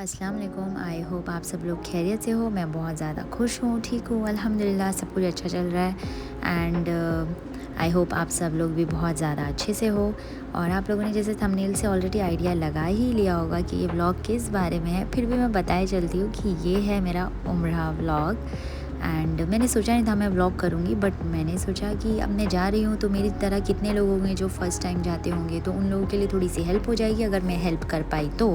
अस्सलाम वालेकुम। I hope आप सब लोग खैरियत से हो। मैं बहुत ज़्यादा खुश हूँ, ठीक हूँ, अल्हम्दुलिल्लाह सब कुछ अच्छा चल रहा है। एंड आई होप आप सब लोग भी बहुत ज़्यादा अच्छे से हो। और आप लोगों ने जैसे थंबनेल से ऑलरेडी आइडिया लगा ही लिया होगा कि ये व्लॉग किस बारे में है, फिर भी मैं बताए चलती हूँ कि ये है मेरा उम्रा व्लॉग। एंड मैंने सोचा नहीं था मैं व्लॉग करूँगी, बट मैंने सोचा कि अब मैं जा रही हूँ तो मेरी तरह कितने लोग होंगे जो फ़र्स्ट टाइम जाते होंगे, तो उन लोगों के लिए थोड़ी सी हेल्प हो जाएगी अगर मैं हेल्प कर पाई तो।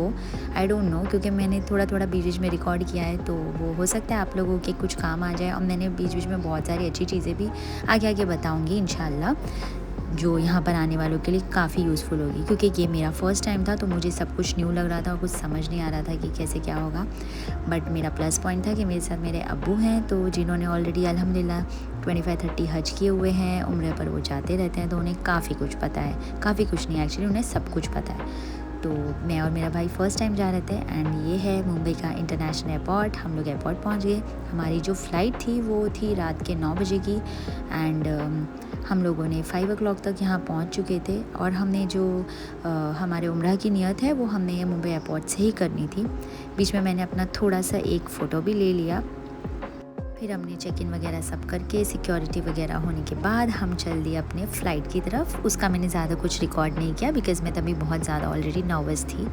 आई डोंट नो, क्योंकि मैंने थोड़ा थोड़ा बीच बीच में रिकॉर्ड किया है, तो वो हो सकता है आप लोगों के कुछ काम आ जाए। और मैंने बीच बीच में बहुत सारी अच्छी चीज़ें भी आगे आगे बताऊँगी इंशाल्लाह, जो यहाँ पर आने वालों के लिए काफ़ी यूज़फुल होगी। क्योंकि ये मेरा फ़र्स्ट टाइम था तो मुझे सब कुछ न्यू लग रहा था और कुछ समझ नहीं आ रहा था कि कैसे क्या होगा। बट मेरा प्लस पॉइंट था कि मेरे साथ मेरे अब्बू हैं, तो जिन्होंने ऑलरेडी अल्हम्दुलिल्लाह 25-30 हज किए हुए हैं, उम्रे पर वो जाते रहते हैं, तो उन्हें काफ़ी कुछ पता है। काफ़ी कुछ नहीं, एक्चुअली उन्हें सब कुछ पता है। तो मैं और मेरा भाई फ़र्स्ट टाइम जा रहे थे। एंड ये है मुंबई का इंटरनेशनल एयरपोर्ट। हम लोग एयरपोर्ट पहुंच गए। हमारी जो फ़्लाइट थी वो थी रात के 9 बजे की। एंड हम लोगों ने 5 o'clock तक यहाँ पहुँच चुके थे। और हमने जो हमारे उम्रा की नियत है वो हमने ये मुंबई एयरपोर्ट से ही करनी थी। बीच में मैंने अपना थोड़ा सा एक फ़ोटो भी ले लिया। फिर हमने चेक इन वगैरह सब करके सिक्योरिटी वगैरह होने के बाद हम चल दिए अपने फ़्लाइट की तरफ। उसका मैंने ज़्यादा कुछ रिकॉर्ड नहीं किया बिकॉज़ मैं तभी बहुत ज़्यादा ऑलरेडी नर्वस थी।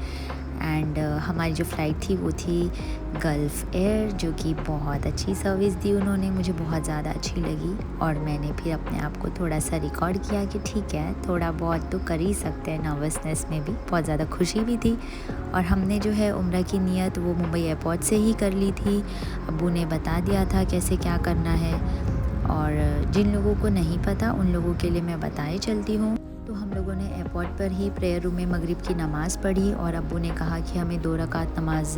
एंड हमारी जो फ़्लाइट थी वो थी गल्फ़ एयर, जो कि बहुत अच्छी सर्विस दी उन्होंने, मुझे बहुत ज़्यादा अच्छी लगी। और मैंने फिर अपने आप को थोड़ा सा रिकॉर्ड किया कि ठीक है, थोड़ा बहुत तो कर ही सकते हैं नर्वसनेस में भी। बहुत ज़्यादा खुशी भी थी। और हमने जो है उम्रा की नियत वो मुंबई एयरपोर्ट से ही कर ली थी। अब्बू ने बता दिया था कैसे क्या करना है। और जिन लोगों को नहीं पता उन लोगों के लिए मैं बताए चलती हूँ। तो हम लोगों ने एयरपोर्ट पर ही प्रेयर रूम में मगरिब की नमाज़ पढ़ी। और अब्बू ने कहा कि हमें 2 रकात नमाज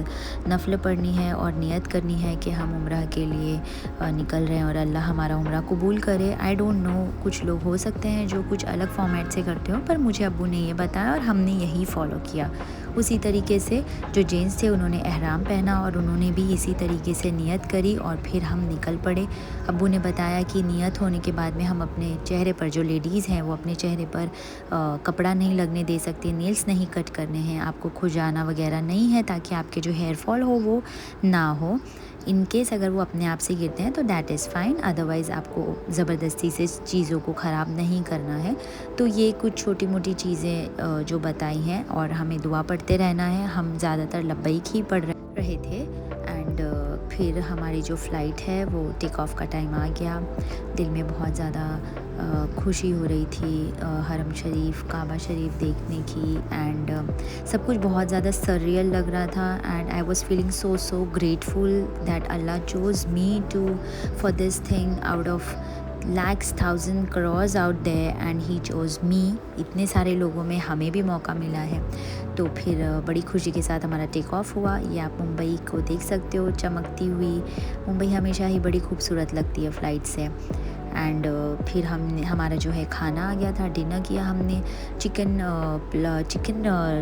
नफल पढ़नी है और नियत करनी है कि हम उम्रा के लिए निकल रहे हैं और अल्लाह हमारा उम्रा कबूल करे। आई डोंट नो, कुछ लोग हो सकते हैं जो कुछ अलग फॉर्मेट से करते हो, पर मुझे अब्बू ने ये बताया और हमने यही फ़ॉलो किया। उसी तरीके से जो जेंट्स थे उन्होंने एहराम पहना और उन्होंने भी इसी तरीके से नियत करी और फिर हम निकल पड़े। अब्बू ने बताया कि नियत होने के बाद में हम अपने चेहरे पर, जो लेडीज़ हैं वो अपने चेहरे पर कपड़ा नहीं लगने दे सकती, नेल्स नहीं कट करने हैं, आपको खुजाना वगैरह नहीं है, ताकि आपके जो हेयर फॉल हो वो ना हो। इन केस अगर वो अपने आप से गिरते हैं तो दैट इज़ फ़ाइन, अदरवाइज़ आपको ज़बरदस्ती से चीज़ों को ख़राब नहीं करना है। तो ये कुछ छोटी मोटी चीज़ें जो बताई हैं। और हमें दुआ पढ़ते रहना है। हम ज़्यादातर लब्बैक ही पढ़ रहे थे। एंड फिर हमारी जो फ़्लाइट है वो टेक ऑफ का टाइम आ गया। दिल में बहुत ज़्यादा खुशी हो रही थी हरम शरीफ, काबा शरीफ देखने की। एंड सब कुछ बहुत ज़्यादा सररियल लग रहा था। And I was feeling so grateful that Allah chose me to for this thing out of lakhs, 1000 crores out there, and he chose me. इतने सारे लोगों में हमें भी मौका मिला है। तो फिर बड़ी खुशी के साथ हमारा टेक ऑफ हुआ। ये आप मुंबई को देख सकते हो चमकती हुई। मुंबई हमेशा ही बड़ी खूबसूरत लगती है फ़्लाइट से। एंड फिर हमारा जो है खाना आ गया था, डिनर किया हमने। चिकन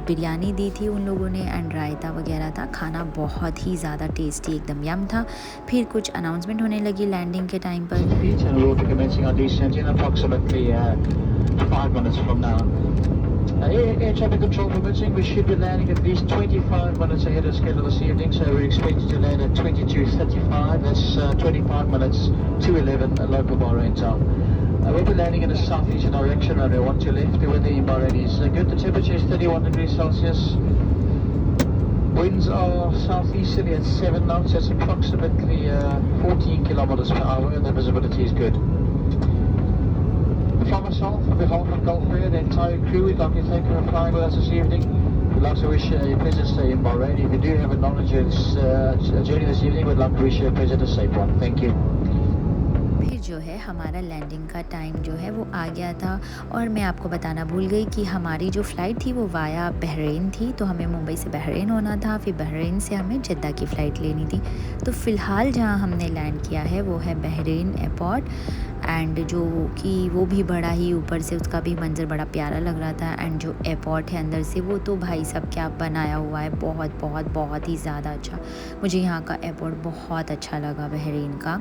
बिरयानी दी थी उन लोगों ने एंड रायता वगैरह था। खाना बहुत ही ज़्यादा टेस्टी, एकदम यम था। फिर कुछ अनाउंसमेंट होने लगी लैंडिंग के टाइम पर। Air traffic control permitting, we should be landing at least 25 minutes ahead of schedule this evening, so we're expected to land at 22:35. That's 25 minutes to 11 local Bahrain time. We'll be landing in a southeast direction, runway 12 left. The weather in Bahrain is good. The temperature is 31 degrees Celsius. Winds are southeasterly at 7 knots. That's approximately 14 kilometers per hour, and the visibility is good. From myself, on behalf of Gulf Air, the entire crew, we'd like to thank you for flying with us this evening. We'd like to wish you a pleasant stay in Bahrain. If you do have a knowledge of journey this evening, we'd like to wish you a pleasant and safe one. Thank you. फिर जो है हमारा landing का time जो है वो आ गया था। और मैं आपको बताना भूल गई कि हमारी जो फ़्लाइट थी वो वाया बहरीन थी, तो हमें मुंबई से बहरीन होना था। फिर बहरीन से हमें जद्दा की फ़्लाइट लेनी थी। तो फ़िलहाल जहाँ हमने लैंड किया है वो है बहरीन एयरपोर्ट। एंड जो कि वो भी बड़ा ही ऊपर से उसका भी मंज़र बड़ा प्यारा लग रहा था। एंड जो एयरपोर्ट है अंदर से वो तो भाई साहब क्या बनाया हुआ है, बहुत बहुत बहुत ही ज़्यादा अच्छा। मुझे यहाँ का एयरपोर्ट बहुत अच्छा लगा बहरीन का।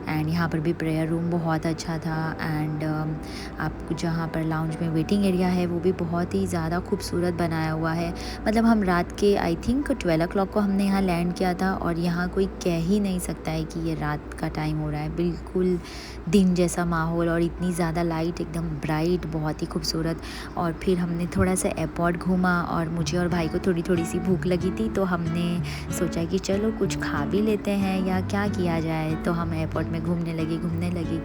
एंड यहाँ पर भी प्रेयर रूम बहुत अच्छा था। एंड आपको जहाँ पर लाउंज में वेटिंग एरिया है वो भी बहुत ही ज़्यादा खूबसूरत बनाया हुआ है। मतलब हम रात के आई थिंक 12 o'clock को हमने यहाँ लैंड किया था और यहाँ कोई कह ही नहीं सकता है कि ये रात का टाइम हो रहा है। बिल्कुल दिन जैसा माहौल और इतनी ज़्यादा लाइट, एकदम ब्राइट, बहुत ही खूबसूरत। और फिर हमने थोड़ा सा एयरपोर्ट घूमा और मुझे और भाई को थोड़ी थोड़ी सी भूख लगी थी, तो हमने सोचा कि चलो कुछ खा भी लेते हैं या क्या किया जाए। तो हम एयरपोर्ट में घूमने लगे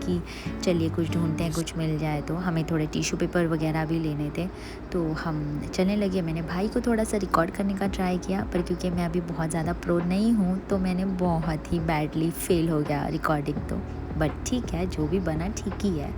कि चलिए कुछ ढूंढते हैं, कुछ मिल जाए। तो हमें थोड़े टिश्यू पेपर वगैरह भी लेने थे, तो हम चलने लगे। मैंने भाई को थोड़ा सा रिकॉर्ड करने का ट्राई किया, पर क्योंकि मैं अभी बहुत ज़्यादा प्रो नहीं हूँ तो मैंने बहुत ही बैडली फेल हो गया रिकॉर्डिंग। तो बट ठीक है, जो भी बना ठीक ही है।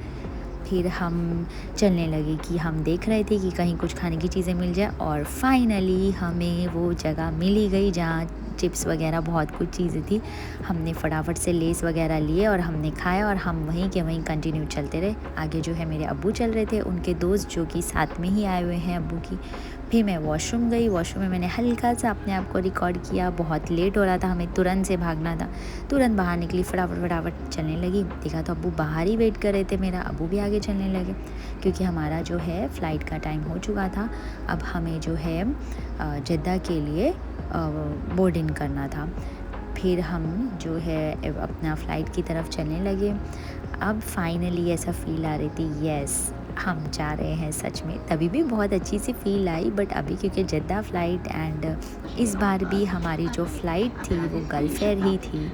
फिर हम चलने लगे कि हम देख रहे थे कि कहीं कुछ खाने की चीज़ें मिल जाए, और फाइनली हमें वो जगह मिल ही गई जहाँ चिप्स वगैरह बहुत कुछ चीज़ें थी। हमने फटाफट से लेस वगैरह लिए और हमने खाया, और हम वहीं के वहीं कंटिन्यू चलते रहे। आगे जो है मेरे अब्बू चल रहे थे, उनके दोस्त जो कि साथ में ही आए हुए हैं अब्बू की। फिर मैं वॉशरूम गई, वॉशरूम में मैंने हल्का सा अपने आप को रिकॉर्ड किया। बहुत लेट हो रहा था, हमें तुरंत से भागना था। तुरंत बाहर निकली, फटाफट चलने लगी। देखा तो अब्बू बाहर ही वेट कर रहे थे मेरा, अब्बू भी आगे चलने लगे क्योंकि हमारा जो है फ़्लाइट का टाइम हो चुका था। अब हमें जो है जद्दा के लिए बोर्ड इन करना था। फिर हम जो है अपना फ़्लाइट की तरफ चलने लगे। अब फाइनली ऐसा फ़ील आ रही थी, यस हम जा रहे हैं सच में। तभी भी बहुत अच्छी सी फ़ील आई, बट अभी क्योंकि जद्दा फ़्लाइट, एंड इस बार भी हमारी जो फ़्लाइट थी वो गल्फ एयर ही थी।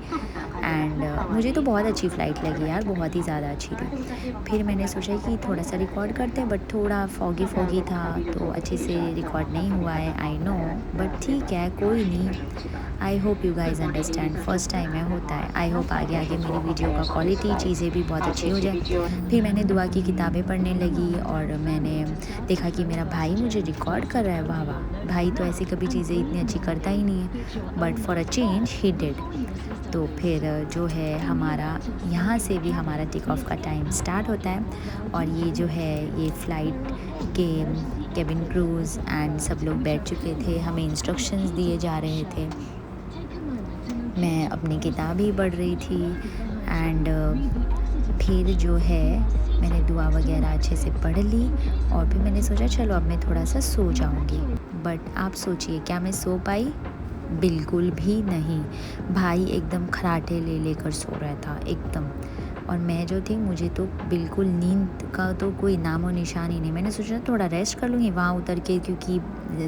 एंड मुझे तो बहुत अच्छी फ़्लाइट लगी यार, बहुत ही ज़्यादा अच्छी थी। फिर मैंने सोचा कि थोड़ा सा रिकॉर्ड करते हैं, बट थोड़ा फॉगी था तो अच्छे से रिकॉर्ड नहीं हुआ है, आई नो, बट ठीक है, कोई नहीं। I hope you guys understand, first time में होता है। आई होप आगे मेरी वीडियो का क्वालिटी चीज़ें भी बहुत अच्छी हो जाए। फिर मैंने दुआ की किताबें पढ़ने लगी और मैंने देखा कि मेरा भाई मुझे रिकॉर्ड कर रहा है। वाह वाह, भाई तो ऐसी कभी चीज़ें इतनी अच्छी करता ही नहीं है, but for a change he did. तो फिर जो है हमारा यहाँ से भी हमारा टेक ऑफ का टाइम स्टार्ट होता है, और ये जो है ये फ़्लाइट के केबिन क्रूज़ एंड सब लोग बैठ चुके थे, हमें इंस्ट्रक्शंस दिए जा रहे थे। मैं अपनी किताब ही पढ़ रही थी। एंड फिर जो है मैंने दुआ वगैरह अच्छे से पढ़ ली, और फिर मैंने सोचा चलो अब मैं थोड़ा सा सो जाऊंगी। बट आप सोचिए, क्या मैं सो पाई? बिल्कुल भी नहीं। भाई एकदम खराटे ले लेकर सो रहा था एकदम, और मैं जो थी मुझे तो बिल्कुल नींद का तो कोई नामो निशान ही नहीं। मैंने सोचा थोड़ा रेस्ट कर लूँगी वहाँ उतर के, क्योंकि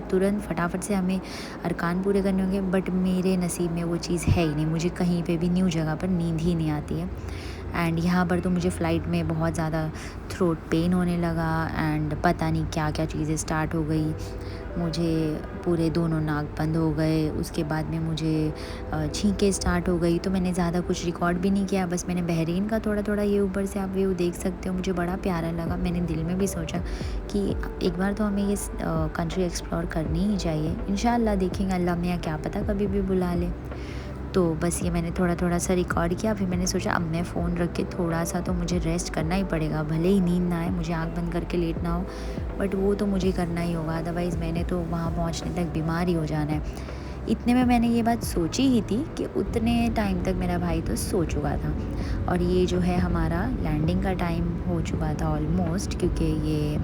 तुरंत फटाफट से हमें अरकान पूरे करने होंगे। बट मेरे नसीब में वो चीज़ है ही नहीं, मुझे कहीं पे भी न्यू जगह पर नींद ही नहीं आती है। एंड यहाँ पर तो मुझे फ़्लाइट में बहुत ज़्यादा थ्रोट पेन होने लगा, एंड पता नहीं क्या क्या चीज़ें स्टार्ट हो गई। मुझे पूरे दोनों नाक बंद हो गए, उसके बाद में मुझे छींकें स्टार्ट हो गई। तो मैंने ज़्यादा कुछ रिकॉर्ड भी नहीं किया, बस मैंने बहरीन का थोड़ा ये ऊपर से आप व्यू देख सकते हो, मुझे बड़ा प्यारा लगा। मैंने दिल में भी सोचा कि एक बार तो हमें ये कंट्री एक्सप्लोर करनी ही चाहिए। इंशाल्लाह देखेंगे, अल्लाह मियाँ क्या पता कभी भी बुला ले। तो बस ये मैंने थोड़ा सा रिकॉर्ड किया। फिर मैंने सोचा अब मैं फ़ोन रख के थोड़ा सा तो मुझे रेस्ट करना ही पड़ेगा, भले ही नींद ना आए, मुझे आंख बंद करके लेटना हो, बट वो तो मुझे करना ही होगा, अदरवाइज़ मैंने तो वहाँ पहुँचने तक बीमार ही हो जाना है। इतने में मैंने ये बात सोची ही थी कि उतने टाइम तक मेरा भाई तो सो चुका था, और ये जो है हमारा लैंडिंग का टाइम हो चुका था ऑलमोस्ट, क्योंकि ये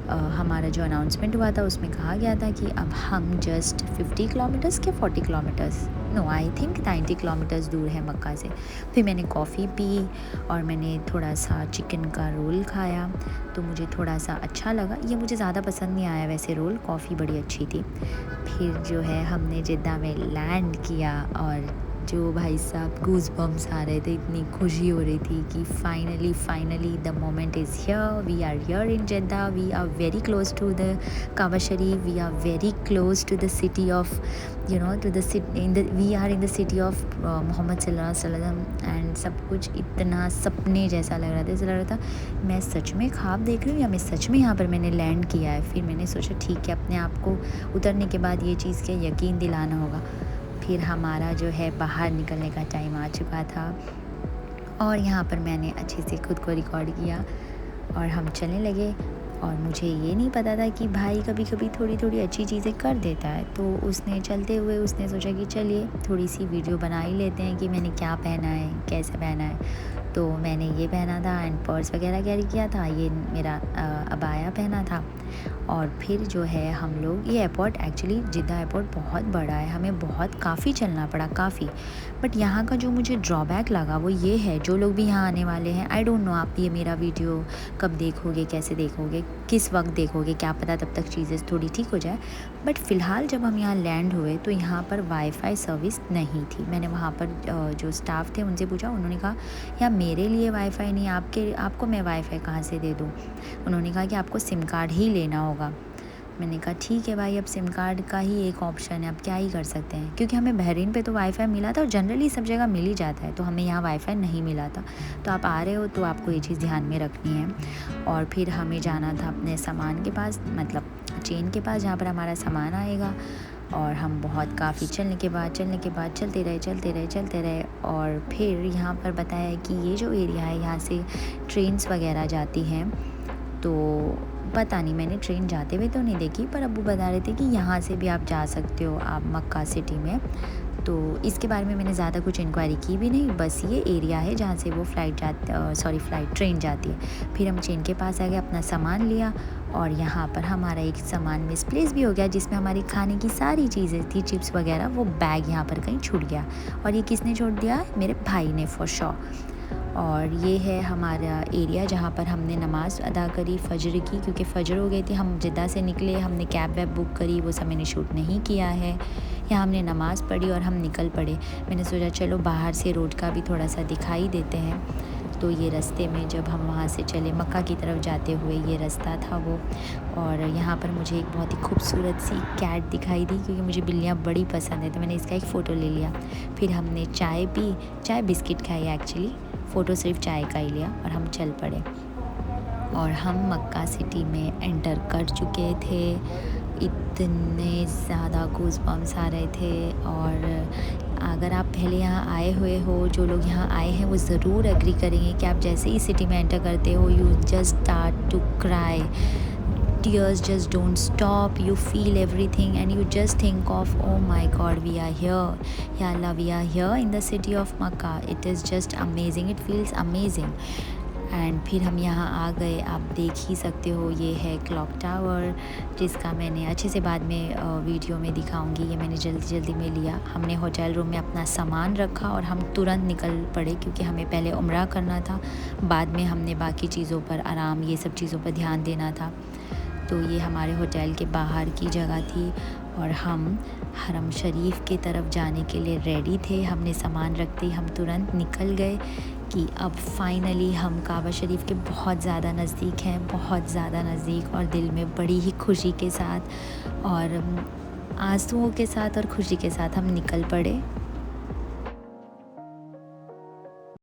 हमारा जो अनाउंसमेंट हुआ था उसमें कहा गया था कि अब हम जस्ट 50 किलोमीटर्स के 40 kilometers, no I think 90 kilometers दूर है मक्का से। फिर मैंने कॉफ़ी पी और मैंने थोड़ा सा चिकन का रोल खाया, तो मुझे थोड़ा सा अच्छा लगा। ये मुझे ज़्यादा पसंद नहीं आया वैसे रोल, कॉफ़ी बड़ी अच्छी थी। फिर जो है हमने जिद्दा में लैंड किया, और जो भाई साहब गूज़ बम्स आ रहे थे, इतनी खुशी हो रही थी कि finally the moment is here, we are here in Jeddah, we are very close to the Kaaba Sharif, we are very close to the city of we are in the city of Muhammad सल्लल्लाहु अलैहि वसल्लम। And सब कुछ इतना सपने जैसा लग रहा था, ऐसा लग रहा था मैं सच में ख्वाब देख रही हूँ या मैं सच में यहाँ पर मैंने लैंड किया है। फिर मैंने सोचा ठीक है, अपने आप को उतरने के बाद ये चीज़ का यकीन दिलाना होगा। फिर हमारा जो है बाहर निकलने का टाइम आ चुका था, और यहाँ पर मैंने अच्छे से खुद को रिकॉर्ड किया और हम चलने लगे। और मुझे ये नहीं पता था कि भाई कभी कभी थोड़ी थोड़ी अच्छी चीज़ें कर देता है, तो उसने चलते हुए उसने सोचा कि चलिए थोड़ी सी वीडियो बना ही लेते हैं कि मैंने क्या पहना है, कैसे पहना है। तो मैंने ये पहना था एंड पर्स वगैरह कैरी किया था, ये मेरा अबाया पहना था। और फिर जो है हम लोग, ये एयरपोर्ट एक्चुअली जिद्दा एयरपोर्ट बहुत बड़ा है, हमें काफ़ी चलना पड़ा, काफ़ी। बट यहाँ का जो मुझे ड्रॉबैक लगा वो ये है, जो लोग भी यहाँ आने वाले हैं, आई डोंट नो आप ये मेरा वीडियो कब देखोगे, कैसे देखोगे, किस वक्त देखोगे, क्या पता तब तक चीज़ें थोड़ी ठीक हो जाए। बट फ़िलहाल जब हम यहाँ लैंड हुए तो यहाँ पर वाईफाई सर्विस नहीं थी। मैंने वहाँ पर जो स्टाफ थे उनसे पूछा, उन्होंने कहा यार मेरे लिए वाईफाई नहीं, आपको मैं वाईफाई कहाँ से दे दूँ। उन्होंने कहा कि आपको सिम कार्ड ही लेना होगा। मैंने कहा ठीक है भाई, अब सिम कार्ड का ही एक ऑप्शन है, अब क्या ही कर सकते हैं, क्योंकि हमें बहरीन पे तो वाईफाई मिला था और जनरली सब जगह मिल ही जाता है, तो हमें यहाँ वाईफाई नहीं मिला था। तो आप आ रहे हो तो आपको ये चीज़ ध्यान में रखनी है। और फिर हमें जाना था अपने सामान के पास, मतलब चेन के पास, जहाँ पर हमारा सामान आएगा। और हम बहुत काफ़ी चलने के बाद चलते रहे। और फिर यहाँ पर बताया कि ये जो एरिया है यहाँ से ट्रेन्स वगैरह जाती हैं। तो पता नहीं, मैंने ट्रेन जाते हुए तो नहीं देखी, पर अब्बू बता रहे थे कि यहाँ से भी आप जा सकते हो, आप मक्का सिटी में। तो इसके बारे में मैंने ज़्यादा कुछ इंक्वायरी की भी नहीं, बस ये एरिया है जहाँ से वो ट्रेन जाती है। फिर हम ट्रेन के पास आ गए, अपना सामान लिया और यहाँ पर हमारा एक सामान मिसप्लेस भी हो गया, जिसमें हमारी खाने की सारी चीज़ें थी, चिप्स वगैरह, वो बैग यहाँ पर कहीं छूट गया। और ये किसने छोड़ दिया? मेरे भाई ने, फॉर श्योर। और ये है हमारा एरिया जहाँ पर हमने नमाज़ अदा करी फ़जर की, क्योंकि फ़जर हो गई थी, हम जिद्दा से निकले, हमने कैब वैब बुक करी, वो सब मैंने शूट नहीं किया है। यहाँ हमने नमाज़ पढ़ी और हम निकल पड़े। मैंने सोचा चलो बाहर से रोड का भी थोड़ा सा दिखाई देते हैं। तो ये रास्ते में जब हम वहाँ से चले मक्का की तरफ जाते हुए, ये रास्ता था वो। और यहाँ पर मुझे एक बहुत ही खूबसूरत सी कैट दिखाई दी, क्योंकि मुझे बिल्लियाँ बड़ी पसंद है, तो मैंने इसका एक फ़ोटो ले लिया। फिर हमने चाय पी, चाय बिस्किट खाई एक्चुअली, फ़ोटो सिर्फ चाय का ही लिया और हम चल पड़े। और हम मक्का सिटी में एंटर कर चुके थे। इतने ज़्यादा गूज़बम्स आ रहे थे। और अगर आप पहले यहाँ आए हुए हो, जो लोग यहाँ आए हैं वो ज़रूर एग्री करेंगे कि आप जैसे ही सिटी में एंटर करते हो, you just start to cry, tears just don't stop, you feel everything and you just think of, oh my god, we are here, ya Allah, we are here in the city of Makkah. It is just amazing, it feels amazing. And फिर हम यहाँ आ गए, आप देख ही सकते हो, ये है क्लॉक टावर, जिसका मैंने अच्छे से बाद में वीडियो में दिखाऊंगी। ये मैंने जल्दी में लिया। हमने होटल रूम में अपना सामान रखा और हम तुरंत निकल पड़े, क्योंकि हमें पहले उम्रा करना था, बाद में हमने बाकी चीज़ों पर आराम, ये सब चीज़ों पर ध्यान देना था। तो ये हमारे होटल के बाहर की जगह थी और हम हरम शरीफ की तरफ जाने के लिए रेडी थे। हमने सामान रखते ही हम तुरंत निकल गए कि अब फाइनली हम काबा शरीफ के बहुत ज़्यादा नज़दीक हैं, बहुत ज़्यादा नज़दीक। और दिल में बड़ी ही खुशी के साथ और आंसुओं के साथ और खुशी के साथ हम निकल पड़े।